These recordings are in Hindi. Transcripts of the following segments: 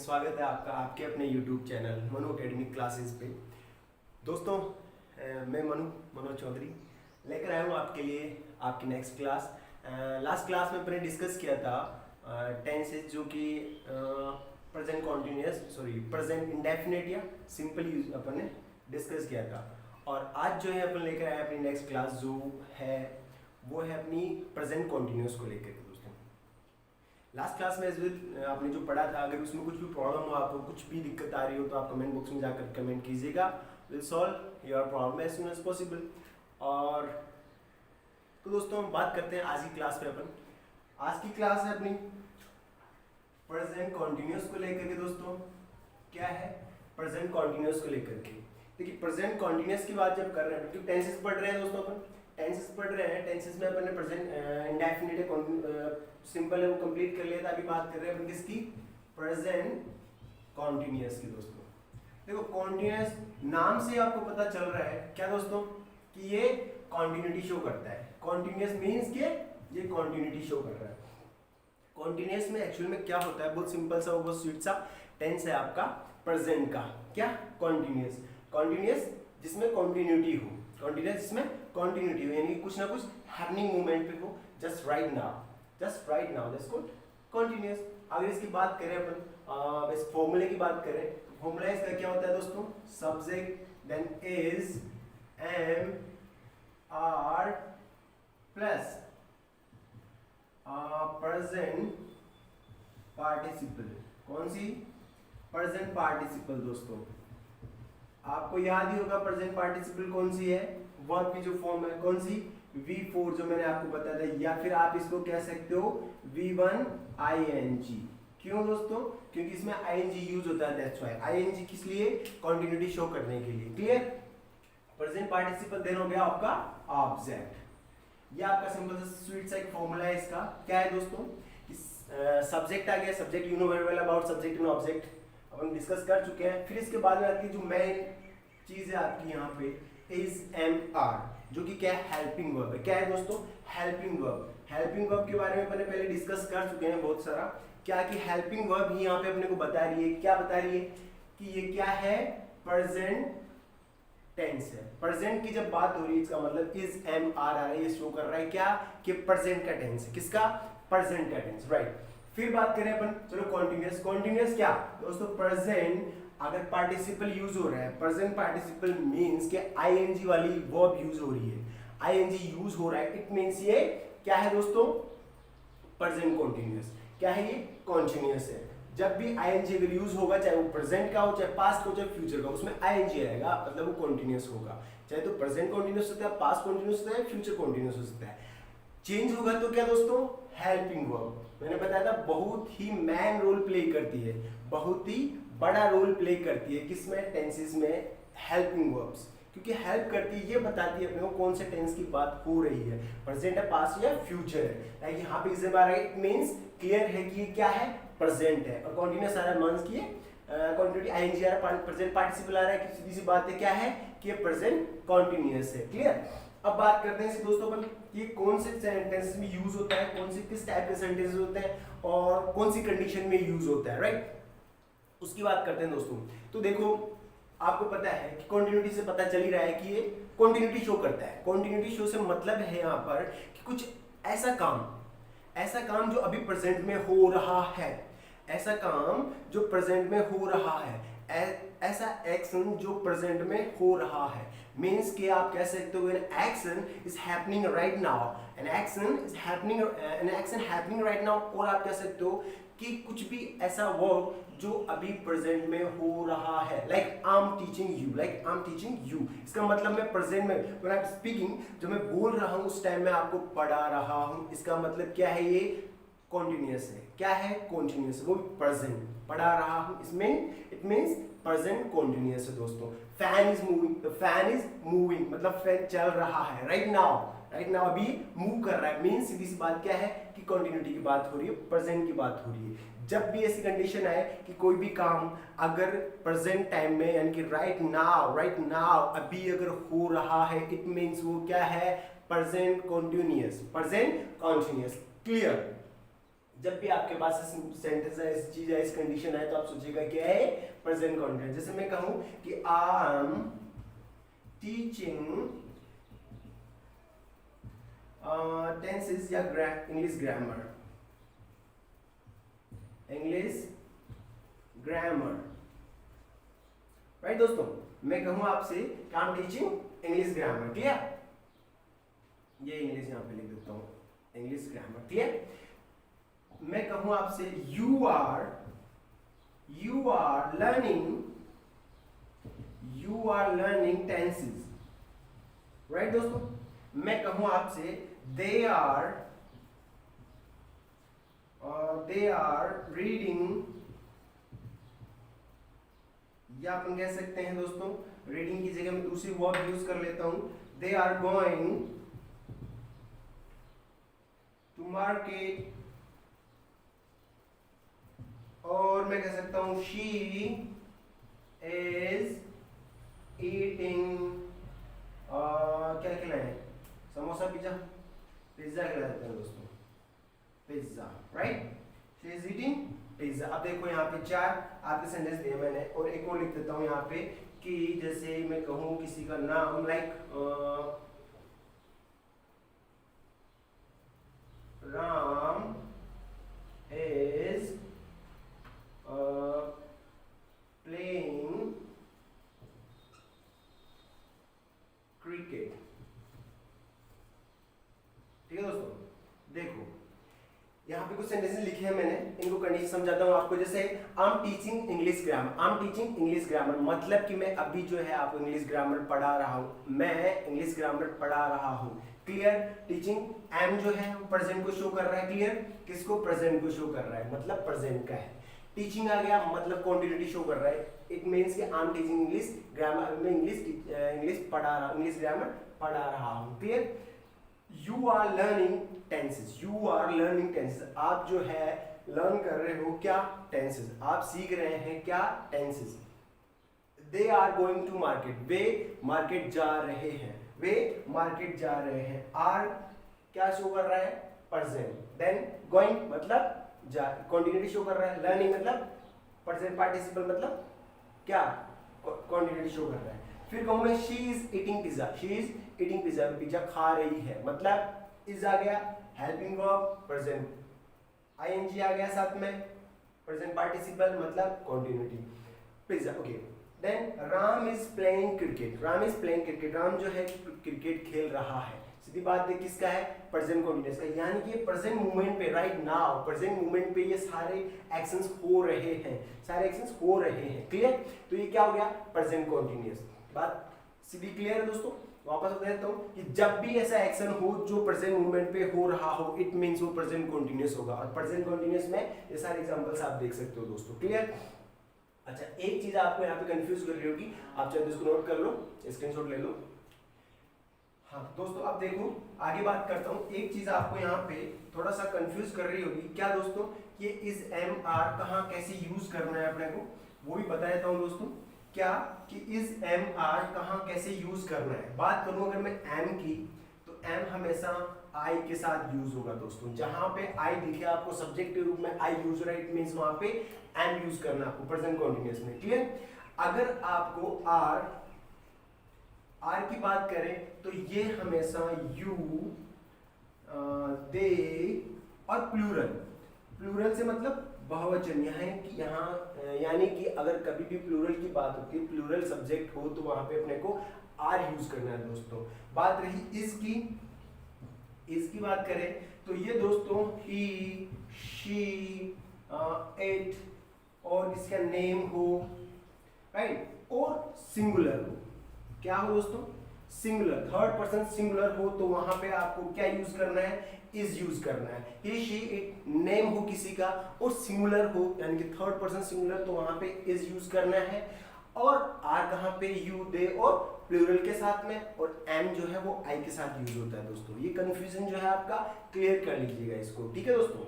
स्वागत है आपका आपके अपने YouTube channel Manu academic classes पे। दोस्तों मैं मनोज चौधरी लेकर आया हूँ आपके लिए आपकी नेक्स्ट क्लास। लास्ट क्लास में अपने डिस्कस किया था टेंसेस जो कि प्रेजेंट कॉन्टिन्यूस प्रेजेंट इंडेफिनिट या सिंपल यूज अपन ने डिस्कस किया था। और आज जो है अपन लेकर आए अपनी नेक्स्ट क्लास जो है वो है अपनी प्रेजेंट कॉन्टिन्यूस को लेकर के। दोस्तों लास्ट क्लास में आपने जो पढ़ा था, अगर उसमें कुछ भी प्रॉब्लम हो, आपको कुछ भी दिक्कत आ रही हो तो आप कमेंट बॉक्स में जाकर कमेंट कीजिएगा। Will solve your problem as soon as possible. और तो दोस्तों हम बात करते हैं आज की क्लास पे। अपन आज की क्लास है अपनी प्रेजेंट कॉन्टिन्यूस को लेकर के। दोस्तों क्या है प्रेजेंट कॉन्टिन्यूस को लेकर के? देखिए प्रेजेंट कॉन्टिन्यूस की बात जब कर रहे हैं, क्योंकि टेंसेस पढ़ रहे हैं दोस्तों, अपन टेंसेस पढ़ रहे हैं। टेंसेस में अपन ने प्रेजेंट इंडेफिनिट है, सिंपल है, वो कंप्लीट कर लिया था। अभी बात कर रहे हैं अपन किसकी? प्रेजेंट कॉन्टिन्यूस की। दोस्तों देखो कॉन्टिन्यूस नाम से आपको पता चल रहा है क्या दोस्तों कि ये कॉन्टिन्यूटी शो करता है। कॉन्टिन्यूस मींस के ये कॉन्टिन्यूटी शो कर रहा है। कॉन्टिन्यूस में एक्चुअल में क्या होता है? बहुत सिंपल सा, बहुत स्वीट सा टेंस है आपका प्रेजेंट का। क्या? कॉन्टिन्यूस। कॉन्टिन्यूस जिसमें कॉन्टिन्यूटी हो, कॉन्टिन्यूस जिसमें कॉन्टिन्यूटी हो, यानी कुछ ना कुछ हैपनिंग मूवमेंट पे हो। Just right now that's called continuous. अगर इसकी बात करें अपन, इस फॉर्मूले की बात करें, फॉर्मूला इसका क्या होता है दोस्तों? Subject then is am are plus present participle. कौन सी? Present participle. दोस्तों आपको याद ही होगा प्रेजेंट पार्टिसिपल कौन सी है? वर्ब की जो फॉर्म है कौन सी? V4 जो मैंने आपको बताया था, या फिर आप इसको कह सकते हो V1 ing। क्यों दोस्तों? क्योंकि इसमें ing यूज होता है, दैट्स व्हाई। ing किस लिए? कंटिन्यूटी शो करने के लिए। क्लियर? प्रेजेंट पार्टिसिपल देन हो गया आपका ऑब्जेक्ट। ये आपका सिंपल सा स्वीट सा एक फॉर्मूला है इसका। क्या है दोस्तों? सब्जेक्ट आ गया, subject you know very well about subject and object, upon discuss कर चुके हैं। फिर इसके बाद में आती है जो मेन चीज है आपकी यहाँ पे, इज एम आर, जो कि क्या है? हेल्पिंग वर्ब है। क्या है दोस्तों? Helping verb. हेल्पिंग वर्ब के बारे में अपने पहले डिस्कस कर चुके हैं बहुत सारा। क्या कि हेल्पिंग वर्ब ही यहाँ पे अपने को बता रही है, क्या बता रही है कि ये क्या है? प्रेजेंट टेंस है। प्रेजेंट की जब बात हो रही है इसका मतलब इज एम आर आ रहा है, ये शो कर रहा है क्या कि प्रेजेंट का टेंस है। किसका? प्रेजेंट का टेंस, राइट। फिर बात करें अपन, चलो कॉन्टिन्यूस। कॉन्टिन्यूस क्या दोस्तों? प्रेजेंट अगर पार्टिसिपल यूज हो रहा है, प्रेजेंट पार्टिसिपल मींस के आईएनजी वाली वर्ब यूज हो रही है, आईएनजी यूज हो रहा है, इट मींस ये क्या है दोस्तों? Present continuous. क्या है ये? कॉन्टिन्यूस है। जब भी आईएनजी अगर यूज होगा, चाहे वो प्रेजेंट का हो, चाहे पास्ट का हो, चाहे फ्यूचर का, उसमें आईएनजी आएगा, मतलब वो कॉन्टिन्यूस होगा। चाहे तो प्रेजेंट कॉन्टिन्यूस होता है, पास्ट कॉन्टिन्यूस होता है, फ्यूचर कॉन्टिन्यूस हो सकता है। चेंज होगा तो क्या दोस्तों? Helping verb. मैंने बताया था बहुत ही मैन रोल प्ले करती है, बहुत ही बड़ा रोल प्ले करती है किसमें? टेंसेस में हेल्पिंग वर्ब्स। क्योंकि हेल्प करती है, ये बताती है अपने को कौन से टेंस की बात हो रही है, प्रेजेंट है, पास्ट या फ्यूचर है। लाइक यहाँ पे इज इट मींस क्लियर है कि ये क्या है? प्रेजेंट है। और कॉन्टिन्यूस आ रहा है मींस की कॉन्टिन्यूटी आईएनजी आ रहा है, प्रेजेंट पार्टिसिपल आ रहा है, सीधी सी बात है क्या है कि ये प्रेजेंट कॉन्टिन्यूस है। क्लियर? अब बात करते हैं दोस्तों अपन ये कौन से सेंटेंसेस में यूज होता है, कौन से किस टाइप के सेंटेंसेस होते हैं और कौन सी कंडीशन में यूज होता है, राइट? उसकी बात करते हैं दोस्तों। तो देखो आपको पता है कि कंटिन्यूटी से पता चल ही रहा है कि ये कंटिन्यूटी शो करता है। कंटिन्यूटी शो से मतलब है यहाँ पर कि कुछ ऐसा काम जो अभी प्रेजेंट में हो रहा है, ऐसा काम जो प्रेजेंट में हो रहा है, ऐसा एक्शन जो प्रेजेंट में हो रहा है। मीन्स कि आप कह सकते हो an action is happening right now, an action happening right now. और आप कह सकते हो कि कुछ भी ऐसा वर्क जो अभी प्रेजेंट में हो रहा है, like I am teaching you. इसका मतलब मैं प्रेजेंट में व्हेन आई एम स्पीकिंग, जो मैं बोल रहा हूँ उस टाइम में आपको पढ़ा रहा हूँ। इसका मतलब क्या है? ये कॉन्टिन्यूस है। क्या है? कॉन्टिन्यूस, वो प्रेजेंट पढ़ा रहा हूँ, इसमें इट मींस प्रेजेंट कॉन्टिन्यूस है दोस्तों। Fan is moving, the fan is moving मतलब फैन चल रहा है राइट नाउ अभी मूव कर रहा है। मींस सीधी सी बात क्या है कि कंटिन्यूटी की बात हो रही है, प्रेजेंट की बात हो रही है। जब भी ऐसी कंडीशन आए कि कोई भी काम अगर प्रेजेंट टाइम में यानी कि राइट नाउ अभी अगर हो रहा है, इट मींस वो क्या है? Present continuous. क्लियर? जब भी आपके पास सेंटेंस है, इस चीज है, इस कंडीशन है, तो आप सोचिएगा क्या है, प्रेजेंट कॉन्टिन्यूस। जैसे मैं कहूं कि आई एम टीचिंग टेंसेस या English grammar, English grammar, right दोस्तों। मैं कहूं आपसे कि I am teaching English grammar, clear. ये इंग्लिश यहां पे लिख देता हूं, इंग्लिश ग्रामर, क्लियर। मैं कहूं आपसे you are learning tenses, right दोस्तों। मैं कहूं आपसे दे आर रीडिंग, या अपन कह सकते हैं दोस्तों रीडिंग की जगह मैं दूसरी वर्ब यूज कर लेता हूं, they are going to market, और मैं कह सकता हूं शी इज ईटिंग, क्या खिलाएं, समोसा, पिज्जा, पिज्जा खिलाते हैं दोस्तों, pizza, right. She is eating pizza. अब देखो यहाँ पे 4 आपके सेंटेंस दिए मैंने, और एक और लिख देता हूँ यहाँ पे कि जैसे मैं कहूँ किसी का नाम, like Ram is playing cricket, ठीक है दोस्तों। देखो यहाँ पे कुछ सेंटेंसेस लिखे हैं मैंने, इनको कंडीशन समझाता हूँ आपको। जैसे आई am teaching English grammar, I am teaching English grammar मतलब कि मैं अभी जो है आपको इंग्लिश ग्रामर पढ़ा रहा हूँ, मैं इंग्लिश ग्रामर पढ़ा रहा हूँ, क्लियर। टीचिंग एम जो है वो प्रेजेंट को शो कर रहा है, क्लियर। किसको, प्रेजेंट को शो कर रहा है, मतलब प्रेजेंट का है। टीचिंग आ गया मतलब कॉन्टिन्यूटी शो कर रहा है, इट मींस कि I am teaching English grammar, मैं इंग्लिश पढ़ा रहा हूँ, इंग्लिश ग्रामर पढ़ा रहा हूँ, clear. You are learning tenses, you are learning tenses, आप जो है लर्न कर रहे हो क्या, टेंसेस, आप सीख रहे हैं क्या, tenses. They are going to market, वे मार्केट जा रहे हैं, वे मार्केट जा रहे हैं। आर क्या शो कर रहा है, प्रेजेंट। देन गोइंग मतलब जा, कॉन्टिन्यूटी शो कर रहा है। लर्निंग मतलब प्रेजेंट पार्टिसिपल, मतलब क्या, कॉन्टिन्यूटी शो कर रहा है। फिर कहूँ मैं she is eating pizza, she is eating pizza, pizza खा रही है, मतलब इज आ गया, हेल्पिंग वर्ब प्रेजेंट, आईएनजी आ गया साथ में, प्रेजेंट पार्टिसिपल मतलब continuity, pizza, okay. Then Ram is playing cricket, Ram is playing cricket, Ram जो है क्रिकेट खेल रहा है। सीधी बात है किसका है, प्रेजेंट कॉन्टिन्यूअस का, यानी कि प्रेजेंट मूवमेंट पे, राइट नाउ प्रेजेंट मूवमेंट पे ये सारे एक्शंस हो रहे हैं, सारे एक्शंस हो रहे हैं, क्लियर। तो ये क्या हो गया, प्रेजेंट कॉन्टिन्यूअस। बात सीधी क्लियर है दोस्तों। वापस बता देता हूँ कि जब भी ऐसा एक्शन हो जो प्रेजेंट मूवमेंट पे हो रहा हो, इट मींस वो प्रेजेंट कॉन्टिन्यूअस होगा। और प्रेजेंट कॉन्टिन्यूअस में ये सारे एग्जांपल्स आप देख सकते हो दोस्तों, क्लियर। अच्छा, एक चीज आपको यहाँ पे कंफ्यूज कर रही होगी, आप चाहे तो इसको नोट कर लो, स्क्रीनशॉट ले लो। हाँ दोस्तों, अब देखो आगे बात करता हूँ। एक चीज आपको यहाँ पे थोड़ा सा कंफ्यूज कर रही होगी, क्या दोस्तों, ये इज एम आर कहाँ कैसे यूज करना है अपने को, वो भी बता देता हूँ दोस्तों। क्या कि इज एम आर कहाँ कैसे यूज करना है। बात करूं अगर मैं एम की, तो एम हमेशा आई के साथ यूज होगा दोस्तों। जहां पे आई दिखे आपको सब्जेक्ट के रूप में आई यूज रहा है, इट मींस वहां पे एम यूज करना आपको प्रेजेंट कॉन्टिन्यूअस में, क्लियर। अगर आपको आर की बात करें तो ये हमेशा यू, दे और प्लूरल से मतलब बहुवचन, यहाँ यानी कि अगर कभी भी प्लूरल की बात होती है, प्लूरल सब्जेक्ट हो, तो वहां पे अपने को आर यूज करना है दोस्तों। बात रही इसकी बात करें तो ये दोस्तों ही, शी, इट, और इसका नेम हो, राइट, और सिंगुलर हो। क्या हो दोस्तों, सिंगुलर, थर्ड पर्सन सिंगुलर हो, तो वहां पे आपको क्या यूज करना है, इज यूज करना है। ही, शी, इट नेम हो किसी का, और सिंगुलर हो यानी कि थर्ड पर्सन सिंगुलर, तो वहां पे इज यूज करना है। और आर कहाँ पे, यू, दे और प्लूरल के साथ में, और एम जो है वो आई के साथ यूज होता है दोस्तों। ये कंफ्यूजन जो है आपका क्लियर कर लीजिएगा इसको, ठीक है दोस्तों।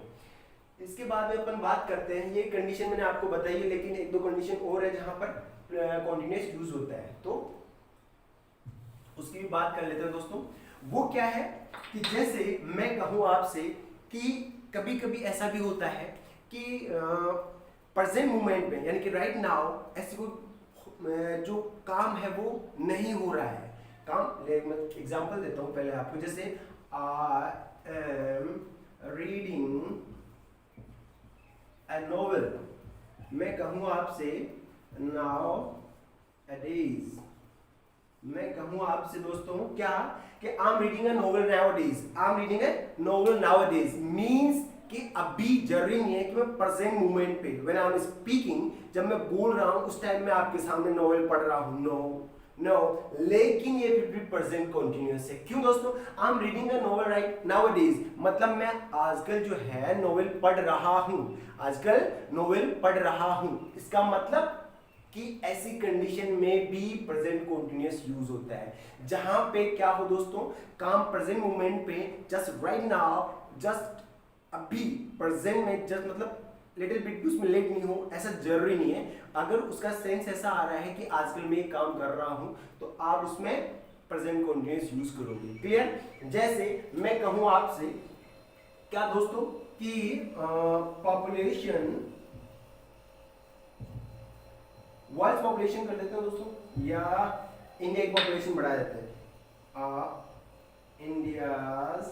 इसके बाद में अपन बात करते हैं, ये कंडीशन मैंने आपको बताई है, लेकिन एक दो कंडीशन और है जहां पर कॉन्टिन्यूअस यूज होता है, तो उसकी भी बात कर लेते हैं दोस्तों। वो क्या है कि जैसे मैं कहूं आपसे कि कभी कभी ऐसा भी होता है कि प्रेजेंट मोमेंट में यानी कि राइट नाउ ऐसी कोई जो काम है वो नहीं हो रहा है। काम मैं एग्जांपल देता हूँ पहले आपको, जैसे I am reading a novel, मैं कहूँ आपसे नाउ अडेज, मैं कहूँ आपसे दोस्तों क्या कि I am reading a novel nowadays, I am reading a novel nowadays means कि अभी जरूरी नहीं है कि मैं प्रेजेंट मोमेंट पे व्हेन आई एम स्पीकिंग, जब मैं बोल रहा हूँ उस टाइम में आपके सामने नोवेल पढ़ रहा हूँ, नो, लेकिन ये फिर भी प्रेजेंट कंटिन्यूअस है। क्यों दोस्तों? I am reading a novel right nowadays, मतलब मैं आजकल जो है नोवेल पढ़ रहा हूँ, आजकल नोवेल पढ़ रहा हूँ। इसका मतलब कि ऐसी कंडीशन में भी प्रेजेंट कंटिन्यूअस यूज होता है, जहां पे क्या हो दोस्तों, काम प्रेजेंट मोमेंट पे जस्ट राइट नाउ, जस्ट अभी प्रेजेंट में, जस्ट मतलब लिटिल बिट भी उसमें लेट नहीं हो, ऐसा जरूरी नहीं है। अगर उसका सेंस ऐसा आ रहा है कि आजकल मैं ये काम कर रहा हूं तो आप उसमें प्रेजेंट कंटिन्यूअस यूज करोगे। क्लियर? जैसे मैं कहूं आपसे क्या दोस्तों कि पॉपुलेशन, वर्ल्ड पॉपुलेशन कर देते हैं दोस्तों, या इंडिया की पॉपुलेशन बढ़ा देते हैं, India's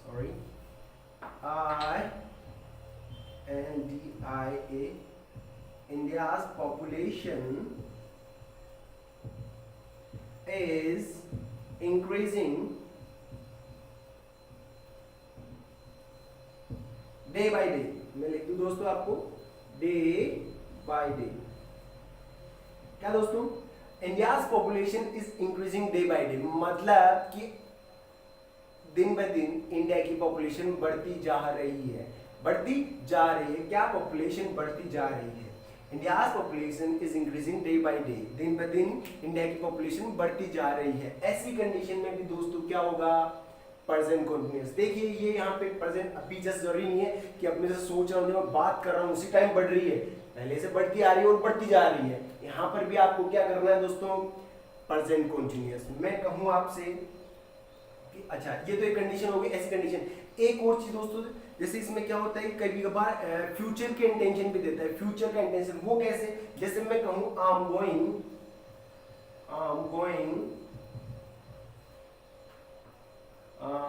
sorry INDIA, India's population is increasing day by day. मैं लिख दूं दोस्तों आपको डे बाय डे। क्या दोस्तों? India's population is increasing day by day, मतलब कि दिन ब दिन इंडिया की पॉपुलेशन बढ़ती जा रही है, बढ़ती जा रही है। क्या पॉपुलेशन बढ़ती जा रही है? India's population is increasing day by day, दिन ब दिन इंडिया की पॉपुलेशन बढ़ती जा रही है। ऐसी कंडीशन में भी दोस्तों क्या होगा? Present continuous. देखिए ये यहाँ पे प्रेजेंट अभी जस्ट जरूरी नहीं है कि अब मैं जैसे सोच रहा हूँ, जब मैं बात कर रहा हूँ उसी टाइम बढ़ रही है, पहले से बढ़ती आ रही है और बढ़ती जा रही है। यहाँ पर भी आपको क्या करना है दोस्तों? Present continuous. मैं कहूँ आपसे कि अच्छा ये तो एक कंडीशन होगी, ऐसी कंडीशन। एक और चीज दोस्तों, जैसे इसमें क्या होता है कि कभी कभार फ्यूचर के इंटेंशन भी देता है। फ्यूचर का इंटेंशन वो कैसे? जैसे मैं कहूँ आई am going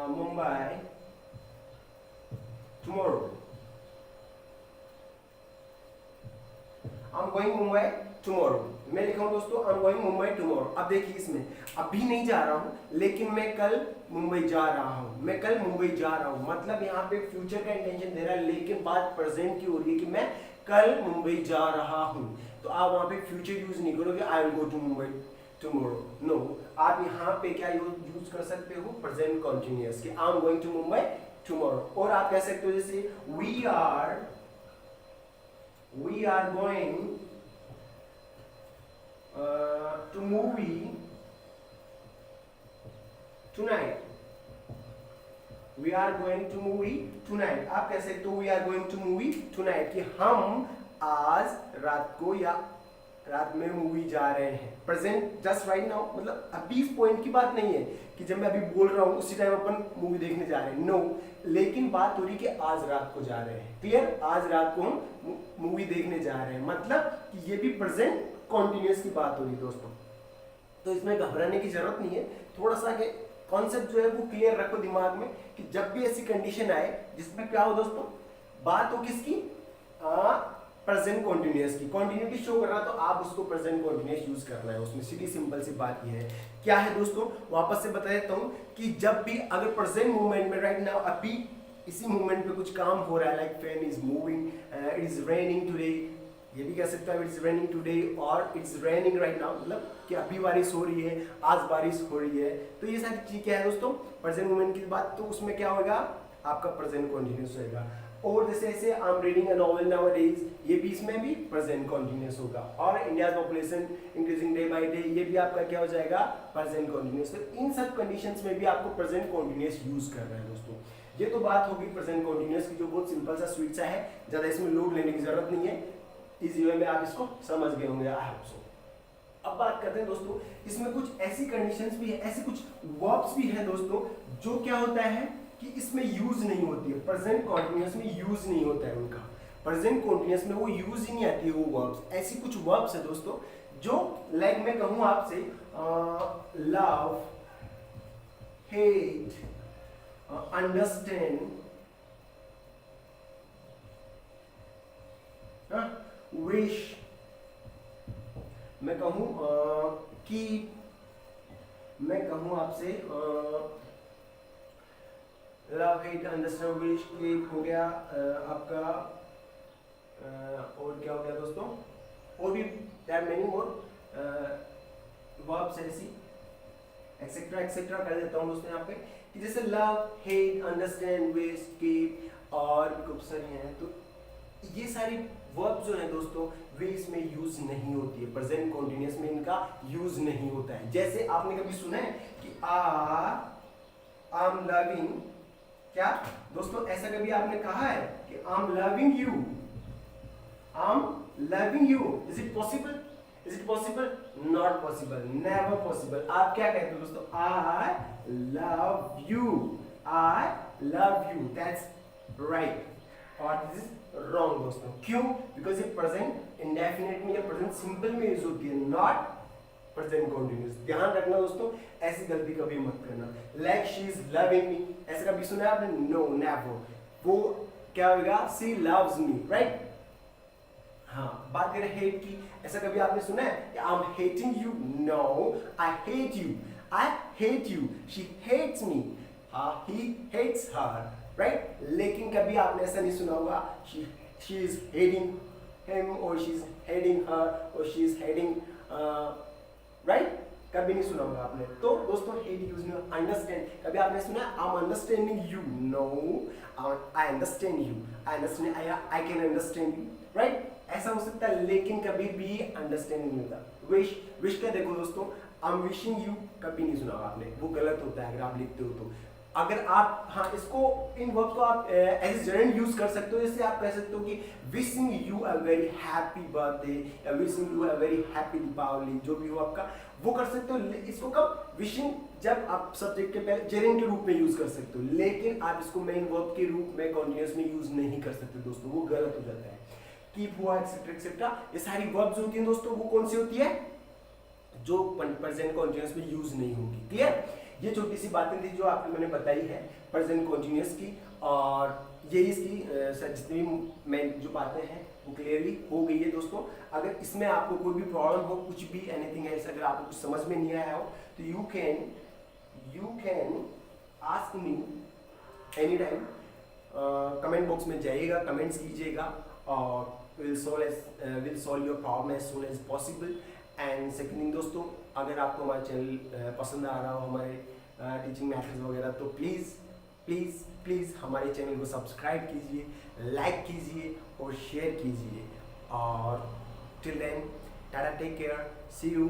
Mumbai tomorrow, I am going Mumbai tomorrow. मैं लिखा हूं दोस्तों आई एम गोइंग मुंबई टुमारो। अब देखिए इसमें अभी नहीं जा रहा हूं लेकिन मैं कल मुंबई जा रहा हूं, मैं कल मुंबई जा रहा हूं, मतलब यहाँ पे फ्यूचर का इंटेंशन दे रहा है, लेकिन बात प्रेजेंट की हो रही है कि मैं कल मुंबई जा रहा हूं। तो आप वहां पे फ्यूचर यूज नहीं करोगे I will go to Mumbai tomorrow, no. आप यहाँ पे क्या यूज कर सकते हो? प्रेजेंट कंटिन्यूअस, कि I am going to Mumbai tomorrow. और आप कह सकते हो जैसे we are going to movie tonight, we are going to movie tonight. आप कह सकते हो we are going to movie tonight, कि हम आज रात को या रात में मूवी जा रहे हैं। प्रेजेंट जस्ट राइट नाउ, मतलब अभी इस पॉइंट की बात नहीं है कि जब मैं अभी बोल रहा हूँ उसी टाइम अपन मूवी देखने जा रहे हैं, नो। लेकिन बात हो रही कि आज रात को जा रहे हैं। क्लियर? आज रात को हम मूवी देखने जा रहे हैं, मतलब कि ये भी प्रेजेंट कंटिन्यूअस की बात हो रही है दोस्तों। तो इसमें घबराने की जरूरत नहीं है। थोड़ा सा कॉन्सेप्ट जो है वो क्लियर रखो दिमाग में कि जब भी ऐसी कंडीशन आए जिसमें क्या हो दोस्तों, बात हो किसकी? प्रेजेंट कंटिन्यूअस की। कंटिन्यूटी शो कर रहा तो आप उसको प्रेजेंट कंटिन्यूअस यूज करना है उसमें। सीधी सिंपल सी बात ये है। क्या है दोस्तों? वापस से बता देता हूं कि जब भी अगर प्रेजेंट मूवमेंट में राइट नाउ अभी इसी मूवमेंट पे कुछ काम हो रहा है, like fan is moving, it is raining today, ये भी कह सकता है इट्स रेनिंग टुडे और इट्स रेनिंग राइट नाउ, मतलब कि अभी बारिश हो रही है, आज बारिश हो रही है। तो ये सारी चीज क्या है दोस्तों? प्रेजेंट मूवमेंट की बात। तो उसमें क्या होगा? आपका प्रेजेंट कंटिन्यूअस होगा। और जैसे ऐसे I am reading a novel nowadays, ये भी इसमें भी प्रेजेंट कंटिन्यूअस होगा। और India population increasing day by day, ये भी आपका क्या हो जाएगा? Present continuous. तो इन सब कंडीशंस में भी आपको प्रेजेंट कंटिन्यूअस यूज करना है दोस्तों। ये तो बात होगी प्रेजेंट कंटीन्यूअस की, जो बहुत सिंपल सा स्वीट सा है, ज्यादा इसमें लोड लेने की जरूरत नहीं है, इजी वे में आप इसको समझ गए होंगे, आई होप सो। अब बात करते हैं दोस्तों, इसमें कुछ ऐसी कंडीशंस भी है, ऐसे कुछ वर्ब्स भी हैं दोस्तों, जो क्या होता है कि इसमें यूज नहीं होती है, प्रेजेंट कंटीन्यूअस में यूज नहीं होता है उनका, प्रेजेंट कंटीन्यूअस में वो यूज ही नहीं आती है वो वर्ब्स। ऐसी कुछ वर्ब्स है दोस्तों जो लाइक मैं कहूं आपसे लव, हेट, अंडरस्टैंड, विश, मैं कहूं कीप, मैं कहूं आपसे love, hate, understand, wish, keep हो गया आपका, और क्या हो गया दोस्तों, और भी देयर मेनी मोर वर्ब्स ऐसी एक्सेट्रा एक्सेट्रा कर देता हूं दोस्तों यहाँ पे, कि जैसे love, hate, understand, wish, keep और भी खूब सारी हैं। तो ये सारी वर्ब जो है दोस्तों वे इसमें यूज नहीं होती है, प्रेजेंट कंटीन्यूअस में इनका यूज नहीं होता है। जैसे आपने कभी सुना है कि आई एम लविंग, क्या दोस्तों ऐसा कभी आपने कहा है कि I am loving you, I am loving you, is it possible? Is it possible? Not possible, never possible. आप क्या कहते हो दोस्तों? I love you, I love you, that's right, और दिस इज रॉन्ग दोस्तों। क्यों? बिकॉज ये प्रेजेंट इंडेफिनिट में या प्रेजेंट सिंपल में यूज होती है, नॉट प्रेजेंट कंटीन्यूअस। ध्यान रखना दोस्तों, ऐसी गलती कभी मत करना। Like she is loving me, ऐसा कभी सुना है आपने? No, never. वो क्या होगा? She loves me, right? हाँ, बात करें हेट की, ऐसा कभी आपने सुना है I am hating you? No, I hate you, I hate you, she hates me, he hates her, right? लेकिन कभी आपने ऐसा नहीं सुना होगा she is hating him or she is hating her or she is hating right? कभी नहीं सुना होगा आपने। तो दोस्तों हेट यूज नहीं। अंडरस्टैंड, कभी आपने सुना I am understanding you? No, I understand you, I understand, I can understand you, right? ऐसा हो सकता है, लेकिन कभी भी अंडरस्टैंडिंग नहीं होता। विश, विश का देखो दोस्तों, आई एम विशिंग यू कभी नहीं सुना होगा आपने, वो गलत होता है अगर आप लिखते हो तो। अगर आप, हाँ, इसको इन वर्ब को आप एज जनरल यूज कर सकते हो। जैसे आप कह सकते हो कि wishing you a very happy birthday या wishing you a very happy Deepavali, जो भी हो आपका, वो कर सकते हो। इसको कब? विशिंग, जब आप सब्जेक्ट के पहले जेरिंग के रूप में यूज कर सकते हो, लेकिन आप इसको मेन वर्ब के रूप में कॉन्टिन्यूअस में यूज नहीं कर सकते दोस्तों, वो गलत हो जाता है। कीप हुआ, एक्सेट्रा एक्सेट्रा, ये सारी वर्ब्स होती हैं दोस्तों, वो कौन सी होती है? जो प्रेजेंट कॉन्टिन्यूअस में यूज नहीं होगी। क्लियर? ये छोटी सी बातें थी जो आपको मैंने बताई है प्रेजेंट कॉन्टिन्यूअस की, और ये इसकी जितनी भी मैं जो बातें हैं वो क्लियरली हो गई है दोस्तों। अगर इसमें आपको कोई भी प्रॉब्लम हो, कुछ भी एनीथिंग एल्स, अगर आपको कुछ समझ में नहीं आया हो, तो you can ask me any time. Comment box में जाइएगा, कमेंट्स कीजिएगा, और will solve your problem as soon as possible. And second thing दोस्तों, अगर आपको हमारा चैनल पसंद आ रहा हो, हमारे टीचिंग मेथड्स वगैरह, तो प्लीज़ प्लीज़ प्लीज़ हमारे चैनल को सब्सक्राइब कीजिए, लाइक कीजिए और शेयर कीजिए। और till then, tata, take care, see you.